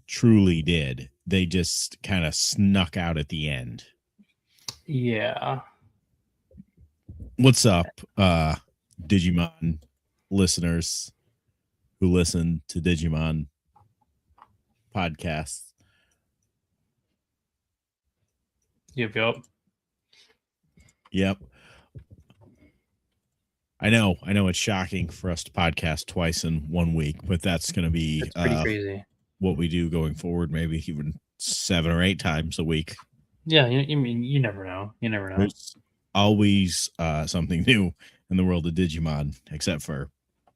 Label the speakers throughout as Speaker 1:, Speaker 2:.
Speaker 1: truly did. They just kind of snuck out at the end.
Speaker 2: Yeah.
Speaker 1: What's up, Digimon listeners who listen to Digimon podcasts?
Speaker 2: Yep.
Speaker 1: Yep. I know it's shocking for us to podcast twice in 1 week, but that's going to be
Speaker 2: It's pretty crazy.
Speaker 1: What we do going forward, maybe even 7 or 8 times a week.
Speaker 2: Yeah, you never know. You never know.
Speaker 1: There's always something new in the world of Digimon, except for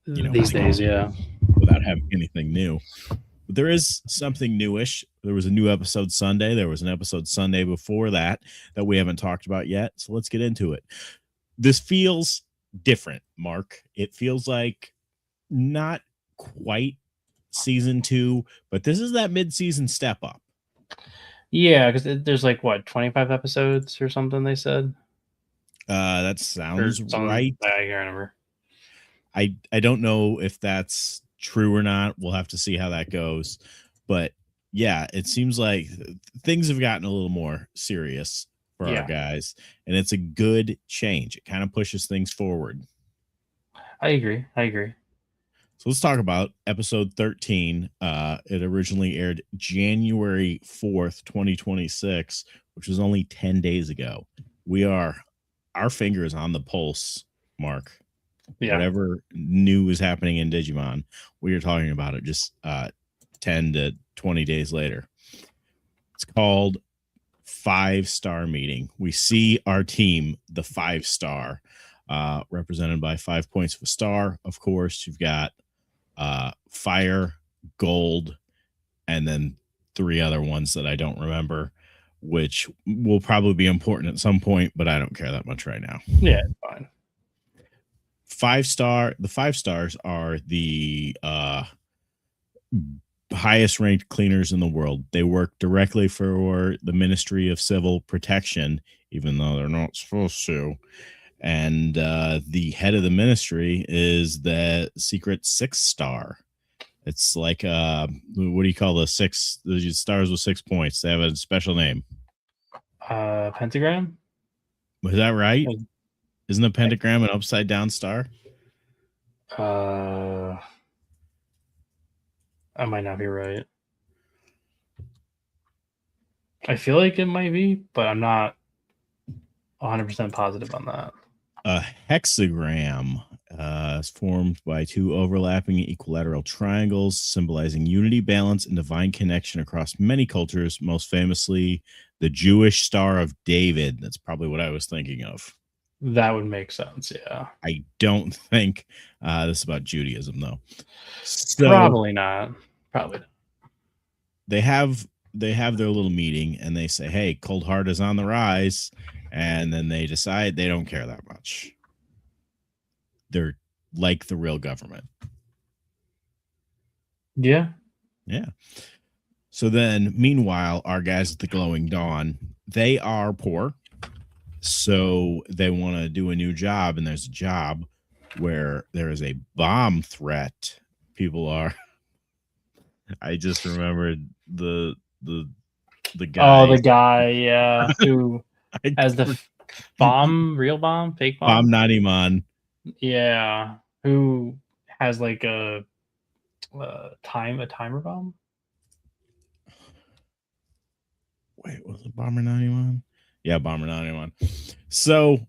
Speaker 2: these days, yeah.
Speaker 1: without having anything new. But there is something newish. There was a new episode Sunday. There was an episode Sunday before that we haven't talked about yet. So let's get into it. This feels different, Mark. It feels like not quite season 2, but this is that mid-season step up.
Speaker 2: Yeah, because there's like what 25 episodes or something they said.
Speaker 1: That sounds right.
Speaker 2: I can't remember.
Speaker 1: I don't know if that's true or not. We'll have to see how that goes. But yeah, it seems like things have gotten a little more serious for our guys, and it's a good change. It kind of pushes things forward.
Speaker 2: I agree.
Speaker 1: So let's talk about episode 13. It originally aired January 4th, 2026, which was only 10 days ago. Our finger is on the pulse, Mark. Yeah. Whatever new is happening in Digimon, we are talking about it just 10 to 20 days later. It's called 5-Star Meeting. We see our team, the 5-Star, represented by 5 points of a star. Of course, you've got fire, gold, and then 3 other ones that I don't remember, which will probably be important at some point, but I don't care that much right now.
Speaker 2: Yeah, it's fine.
Speaker 1: 5-Star, the 5 stars are the highest ranked cleaners in the world. They work directly for the Ministry of Civil Protection, even though they're not supposed to. And the head of the ministry is the secret 6-Star. It's like what do you call the stars with 6 points? They have a special name.
Speaker 2: Pentagram.
Speaker 1: Was that right? Isn't a pentagram an upside down star?
Speaker 2: I might not be right. I feel like it might be, but I'm not 100% positive on that.
Speaker 1: A hexagram is formed by 2 overlapping equilateral triangles, symbolizing unity, balance, and divine connection across many cultures, most famously the Jewish Star of David. That's probably what I was thinking of.
Speaker 2: That would make sense, yeah.
Speaker 1: I don't think this is about Judaism, though. So
Speaker 2: probably not.
Speaker 1: They have their little meeting, and they say, hey, Cold Heart is on the rise. And then they decide they don't care that much. They're like the real government.
Speaker 2: Yeah.
Speaker 1: So then, meanwhile, our guys at the Glowing Dawn, they are poor. So they want to do a new job. And there's a job where there is a bomb threat. People are. I just remembered the guy.
Speaker 2: Oh, the guy, yeah. Who. As the bomb, real bomb, fake bomb?
Speaker 1: Bomb Nanimon.
Speaker 2: Yeah. Who has like a timer bomb?
Speaker 1: Wait, was it Bomber Nanimon? Yeah, Bomber Nanimon. So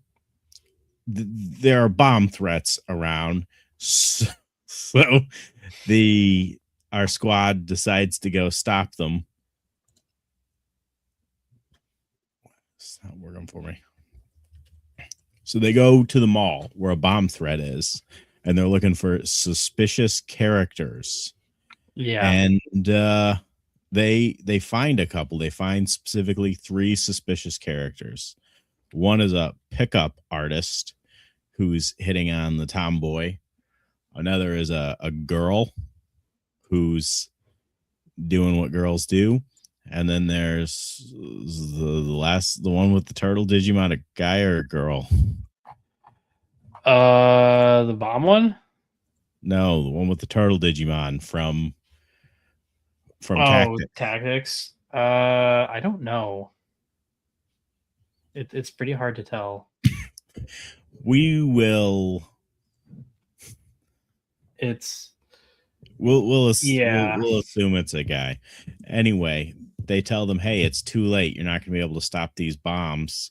Speaker 1: there are bomb threats around. So our squad decides to go stop them. It's not working for me. So they go to the mall where a bomb threat is, and they're looking for suspicious characters.
Speaker 2: Yeah.
Speaker 1: And they find a couple. They find specifically 3 suspicious characters. One is a pickup artist who's hitting on the tomboy. Another is a girl who's doing what girls do. And then there's the one with the turtle Digimon, a guy or a girl?
Speaker 2: The bomb one?
Speaker 1: No, the one with the turtle Digimon from from Tactics?
Speaker 2: Tactics. I don't know. It's pretty hard to tell.
Speaker 1: We will.
Speaker 2: It's
Speaker 1: We'll
Speaker 2: yeah,
Speaker 1: we'll assume it's a guy. Anyway, they tell them, "Hey, it's too late. You're not going to be able to stop these bombs."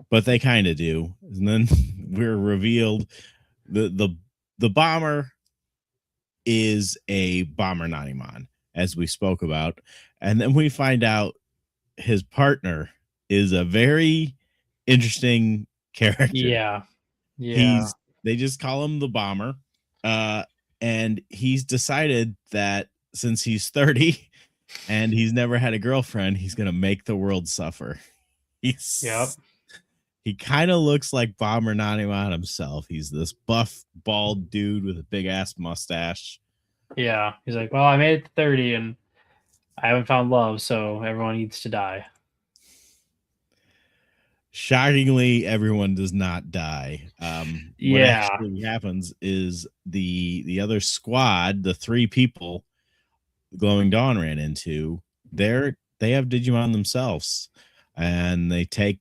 Speaker 1: But they kind of do, and then we're revealed the bomber is a bomber Nanimon, as we spoke about, and then we find out his partner is a very interesting character.
Speaker 2: yeah, yeah,
Speaker 1: He's they just call him the bomber, uh, and he's decided that since he's 30 and he's never had a girlfriend, he's gonna make the world suffer.
Speaker 2: yep,
Speaker 1: He kind of looks like Bomber Nanimon himself. He's this buff, bald dude with a big ass mustache.
Speaker 2: yeah. He's like, well, I made it to 30 and I haven't found love, so everyone needs to die.
Speaker 1: Shockingly, everyone does not die. What
Speaker 2: Yeah,
Speaker 1: actually happens is the other squad, the 3 people Glowing Dawn ran into, they have Digimon themselves, and they take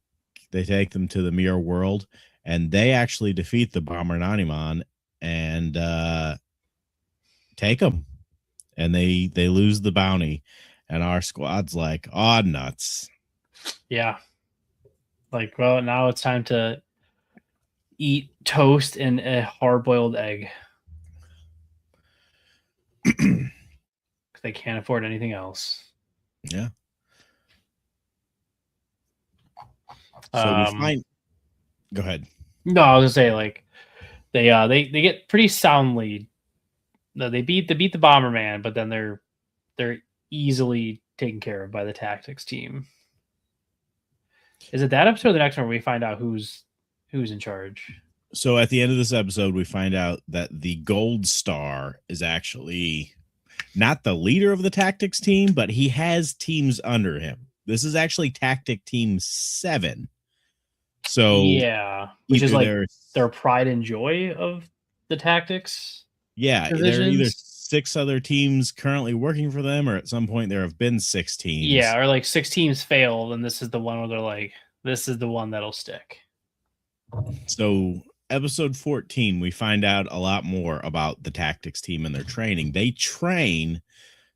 Speaker 1: them to the mirror world, and they actually defeat the Bomber Nanimon and take them, and they lose the bounty, and our squad's like, "Oh, nuts."
Speaker 2: yeah. Like, well, now it's time to eat toast and a hard-boiled egg because they can't afford anything else.
Speaker 1: Yeah. So we find. Go ahead.
Speaker 2: No, I was gonna say like they get pretty soundly. No, they beat the Bomberman, but then they're easily taken care of by the Tactics team. Is it that episode or the next one where we find out who's in charge?
Speaker 1: So at the end of this episode, we find out that the Gold Star is actually not the leader of the Tactics team, but he has teams under him. This is actually Tactic Team 7. So
Speaker 2: yeah, which is like their pride and joy of the Tactics.
Speaker 1: Yeah, there are either 6 other teams currently working for them, or at some point there have been 6 teams.
Speaker 2: Yeah, or like 6 teams failed, and this is the one where they're like, this is the one that'll stick.
Speaker 1: So episode 14, we find out a lot more about the Tactics team and their training. They train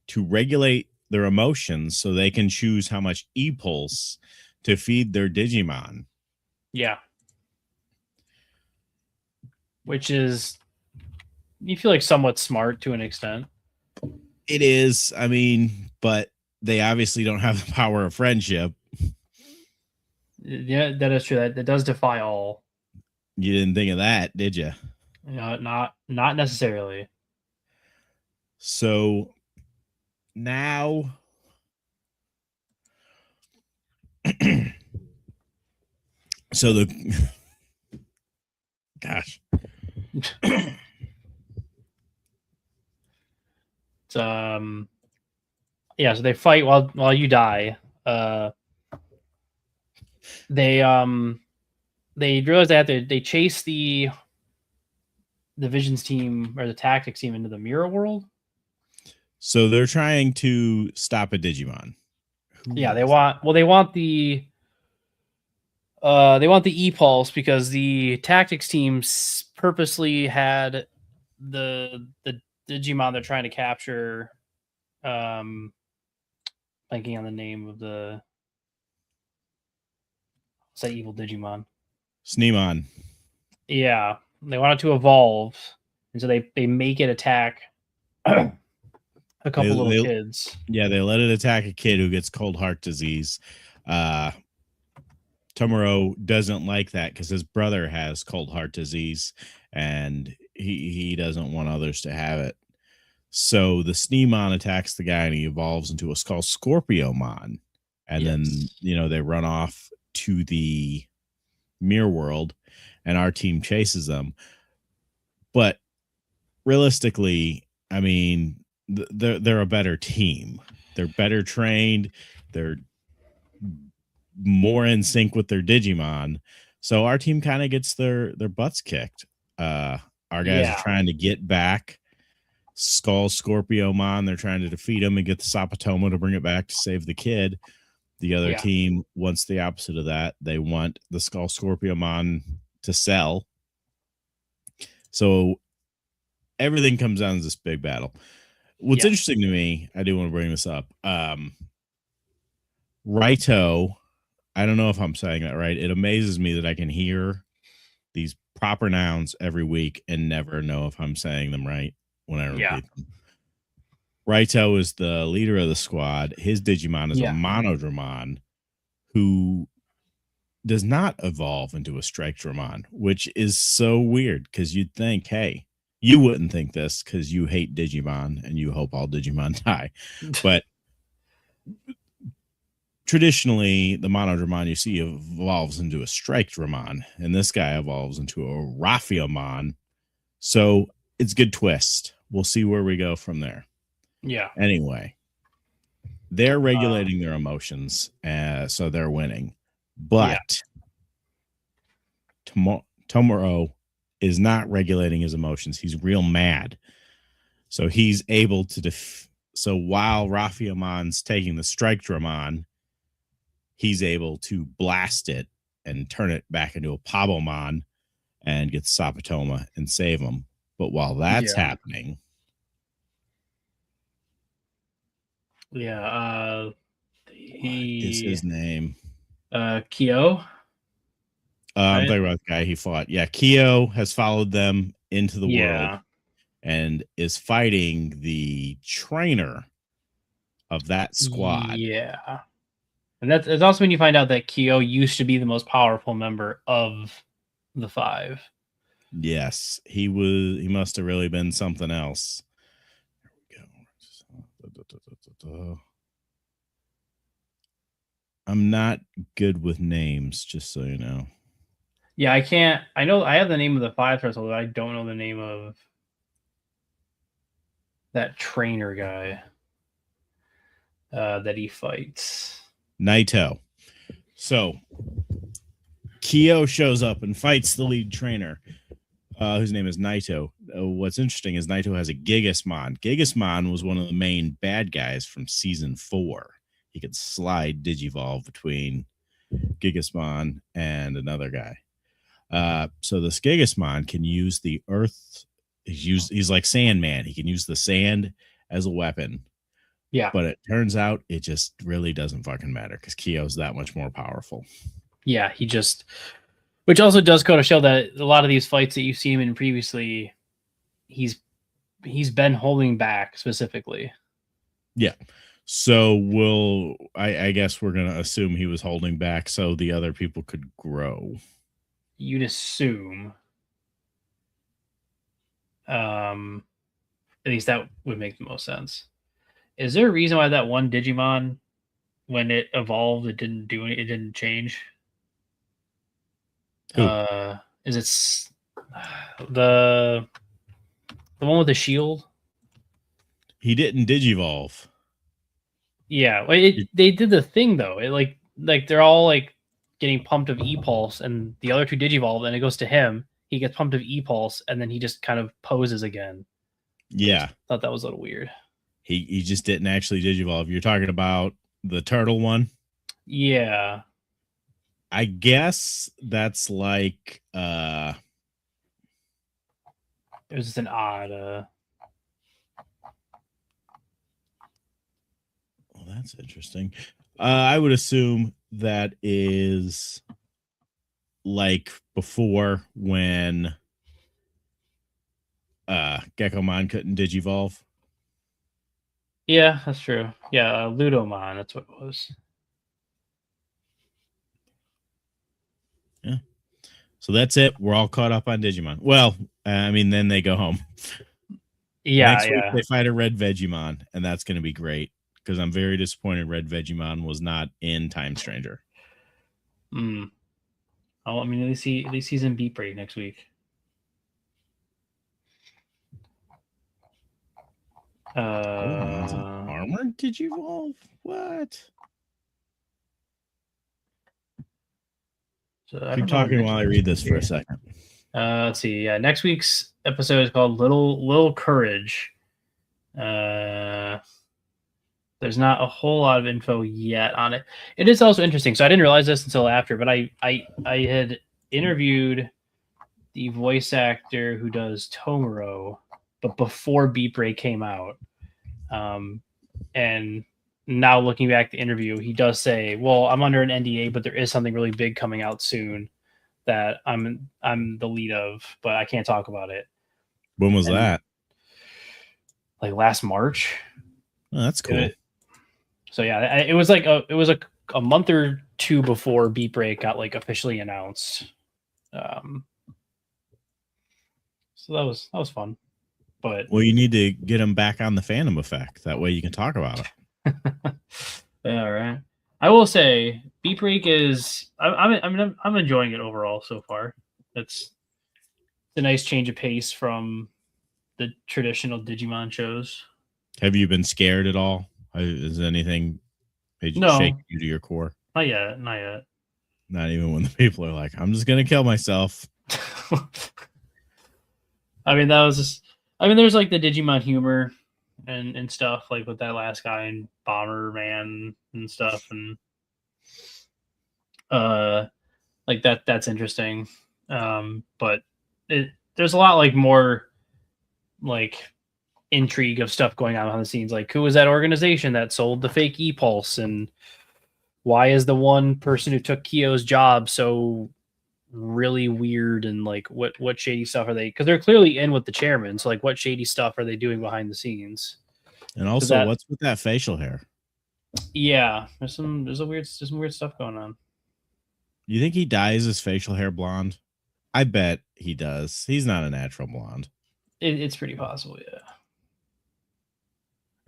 Speaker 1: to regulate their emotions so they can choose how much E-Pulse to feed their Digimon.
Speaker 2: Yeah. Which is, you feel like somewhat smart to an extent.
Speaker 1: It is. I mean, but they obviously don't have the power of friendship.
Speaker 2: Yeah, that is true. That does defy all.
Speaker 1: You didn't think of that, did you?
Speaker 2: Not necessarily.
Speaker 1: So now so the gosh.
Speaker 2: It's, yeah, so they fight while you die. They realize that they chase the Visions team or the Tactics team into the mirror world.
Speaker 1: So they're trying to stop a Digimon.
Speaker 2: Yeah, they want the E-Pulse because the Tactics team purposely had the Digimon they're trying to capture. Blanking on the name of the what's that evil Digimon?
Speaker 1: Sneemon.
Speaker 2: Yeah, they want it to evolve, and so they make it attack a couple little kids.
Speaker 1: Yeah, they let it attack a kid who gets cold heart disease. Tomoro doesn't like that because his brother has cold heart disease, and he doesn't want others to have it. So the Sneemon attacks the guy, and he evolves into what's called Scorpiomon. And then, they run off to the mirror world, and our team chases them. But realistically, I mean, they're a better team. They're better trained. They're more in sync with their Digimon. So our team kind of gets their butts kicked. Our guys are trying to get back Skull Scorpiomon. They're trying to defeat him and get the Sapatoma to bring it back to save the kid. The other team wants the opposite of that. They want the Skull Scorpiomon to sell. So everything comes down to this big battle. What's interesting to me, I do want to bring this up. Raito, I don't know if I'm saying that right. It amazes me that I can hear these proper nouns every week and never know if I'm saying them right when I repeat them. Raito is the leader of the squad. His Digimon is a Monodramon who does not evolve into a Strike Dramon, which is so weird because you'd think, hey, you wouldn't think this because you hate Digimon and you hope all Digimon die. But traditionally, the Monodramon you see evolves into a Strike Dramon, and this guy evolves into a Raffiamon. So it's a good twist. We'll see where we go from there.
Speaker 2: Yeah.
Speaker 1: Anyway, they're regulating their emotions, so they're winning. But Tomoro is not regulating his emotions. He's real mad. So he's able to so while Raffiamon's taking the Strike Dramon, he's able to blast it and turn it back into a Pabomon and get Sapatoma and save him. But while that's happening,
Speaker 2: what
Speaker 1: is his name?
Speaker 2: Kyo.
Speaker 1: I'm talking about the guy he fought. Yeah, Kyo has followed them into the world and is fighting the trainer of that squad.
Speaker 2: Yeah. And that's also when you find out that Kyo used to be the most powerful member of the 5.
Speaker 1: Yes, he was. He must have really been something else. There we go. I'm not good with names, just so you know.
Speaker 2: Yeah, I can't. I know I have the name of the 5 threshold, but I don't know the name of that trainer guy that he fights.
Speaker 1: Naito. So Kyo shows up and fights the lead trainer, whose name is Naito. What's interesting is Naito has a Gigasmon. Gigasmon was one of the main bad guys from season 4. He could slide Digivolve between Gigasmon and another guy. So this Gigasmon can use the earth. He's like Sandman. He can use the sand as a weapon.
Speaker 2: Yeah.
Speaker 1: But it turns out it just really doesn't fucking matter because Kyo's that much more powerful.
Speaker 2: Yeah, which also does go to show that a lot of these fights that you've seen him in previously, he's been holding back specifically.
Speaker 1: Yeah. So I guess we're going to assume he was holding back so the other people could grow.
Speaker 2: You'd assume. At least that would make the most sense. Is there a reason why that one Digimon, when it evolved, it didn't do it didn't change?
Speaker 1: Who?
Speaker 2: Is it the one with the shield?
Speaker 1: He didn't Digivolve.
Speaker 2: Yeah, they did the thing though. It like they're all like getting pumped of E-Pulse, and the other 2 Digivolve, and it goes to him. He gets pumped of E-Pulse, and then he just kind of poses again.
Speaker 1: Yeah,
Speaker 2: thought that was a little weird.
Speaker 1: He just didn't actually Digivolve. You're talking about the turtle one?
Speaker 2: Yeah.
Speaker 1: I guess that's like
Speaker 2: it was just an odd
Speaker 1: well, that's interesting. I would assume that is like before when Geckomon couldn't Digivolve.
Speaker 2: Yeah, that's true. Yeah, Ludomon, that's what it was.
Speaker 1: Yeah. So that's it. We're all caught up on Digimon. Well, I mean, then they go home.
Speaker 2: Yeah,
Speaker 1: Next week they fight a Red Vegemon, and that's going to be great because I'm very disappointed Red Vegemon was not in Time Stranger.
Speaker 2: Oh, I mean, at least he's in Beatbreak next week.
Speaker 1: Armored Digivolve? What?
Speaker 2: So
Speaker 1: keep talking while I read this for a second.
Speaker 2: Let's see. Yeah, next week's episode is called Little Courage. There's not a whole lot of info yet on it. It is also interesting. So I didn't realize this until after, but I had interviewed the voice actor who does Tomoro, but before Beatbreak came out. And now looking back at the interview, he does say, "Well, I'm under an NDA, but there is something really big coming out soon that I'm the lead of, but I can't talk about it."
Speaker 1: When was that?
Speaker 2: Like last March.
Speaker 1: Oh, that's cool.
Speaker 2: So yeah, it was like a month or two before Beatbreak got like officially announced. So that was fun. But
Speaker 1: well, you need to get him back on the Phantom Effect. That way you can talk about it.
Speaker 2: Yeah, right. I will say, Beatbreak is I'm enjoying it overall so far. It's a nice change of pace from the traditional Digimon shows.
Speaker 1: Have you been scared at all? Is anything shake you to your core?
Speaker 2: Not yet. Not yet.
Speaker 1: Not even when the people are like, "I'm just gonna kill myself."
Speaker 2: I mean, that was just. I mean, there's like the Digimon humor and stuff, like with that last guy and Bomberman and stuff, and like that's interesting. But there's a lot like more like intrigue of stuff going on behind the scenes. Like, who was that organization that sold the fake e-pulse, and why is the one person who took Kyo's job so really weird, and like what shady stuff are they, because they're clearly in with the chairman, so like what shady stuff are they doing behind the scenes?
Speaker 1: And also, what's with that facial hair?
Speaker 2: Yeah, there's some weird stuff going on.
Speaker 1: You think he dyes his facial hair blonde? I bet he does. He's not a natural blonde.
Speaker 2: It's pretty possible, yeah.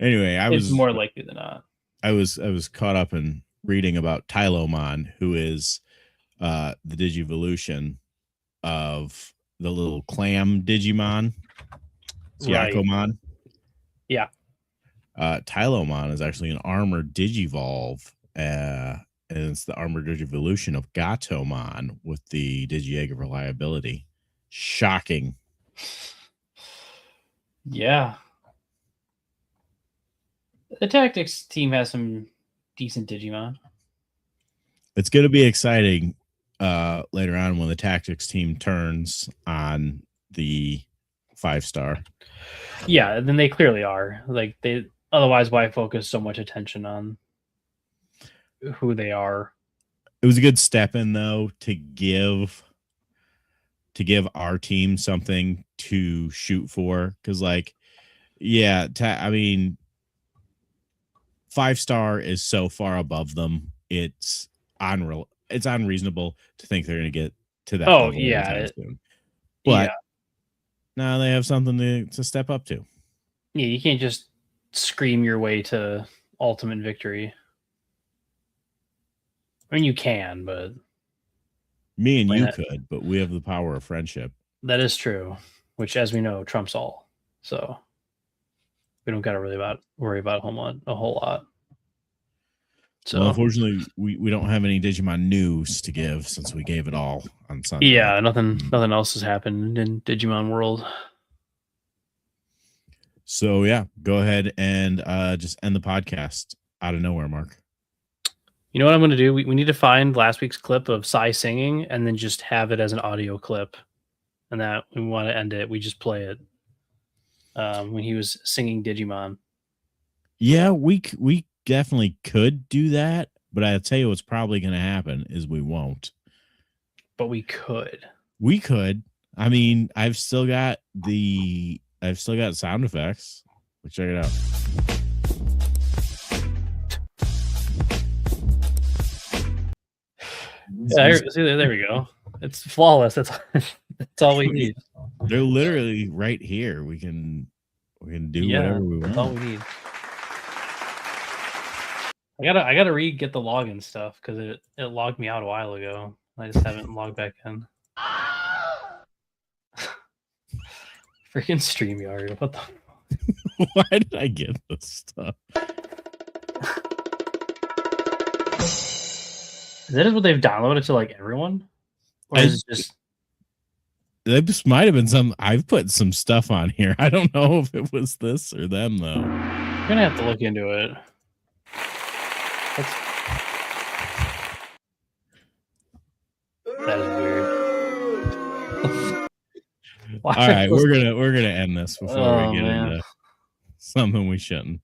Speaker 1: Anyway,
Speaker 2: it's more likely than not.
Speaker 1: I was caught up in reading about Tylomon, who is the Digivolution of the little clam Digimon, Yakomon.
Speaker 2: Right. Yeah.
Speaker 1: Tylomon is actually an armored Digivolve, and it's the armored Digivolution of Gatomon with the Digi-Egg of Reliability. Shocking.
Speaker 2: Yeah. The Tactics team has some decent Digimon.
Speaker 1: It's going to be exciting later on when the Tactics team turns on the 5-star.
Speaker 2: Yeah, then they clearly are. Like, they otherwise why focus so much attention on who they are?
Speaker 1: It was a good step in though to give our team something to shoot for, because like, yeah, I mean, 5-star is so far above them. It's unreasonable to think they're going to get to that level anytime soon. But now they have something to step up to.
Speaker 2: Yeah, you can't just scream your way to ultimate victory. I mean, you can, but
Speaker 1: me and you could, but we have the power of friendship.
Speaker 2: That is true, which, as we know, trumps all. So we don't got to really worry about a whole lot. So
Speaker 1: well, unfortunately, we don't have any Digimon news to give since we gave it all on Sunday.
Speaker 2: Yeah, nothing else has happened in Digimon world.
Speaker 1: So yeah, go ahead and just end the podcast out of nowhere, Mark.
Speaker 2: You know what I'm going to do? We need to find last week's clip of Sai singing and then just have it as an audio clip. And that we want to end it. We just play it when he was singing Digimon.
Speaker 1: Yeah, we definitely could do that, but I'll tell you what's probably going to happen is we won't.
Speaker 2: But we could.
Speaker 1: We could. I mean, I've still got sound effects. Let's check it out.
Speaker 2: Yeah, there we go. It's flawless. That's all we need.
Speaker 1: They're literally right here. We can do whatever we want.
Speaker 2: That's all we need. I gotta get the login stuff because it logged me out a while ago. I just haven't logged back in. Freaking StreamYard. What the?
Speaker 1: Why did I get this stuff?
Speaker 2: Is that what they've downloaded to like everyone? Or is it just
Speaker 1: This might have been some. I've put some stuff on here. I don't know if it was this or them though.
Speaker 2: I'm gonna have to look into it. That is weird.
Speaker 1: All right, we're gonna end this before we get into something we shouldn't.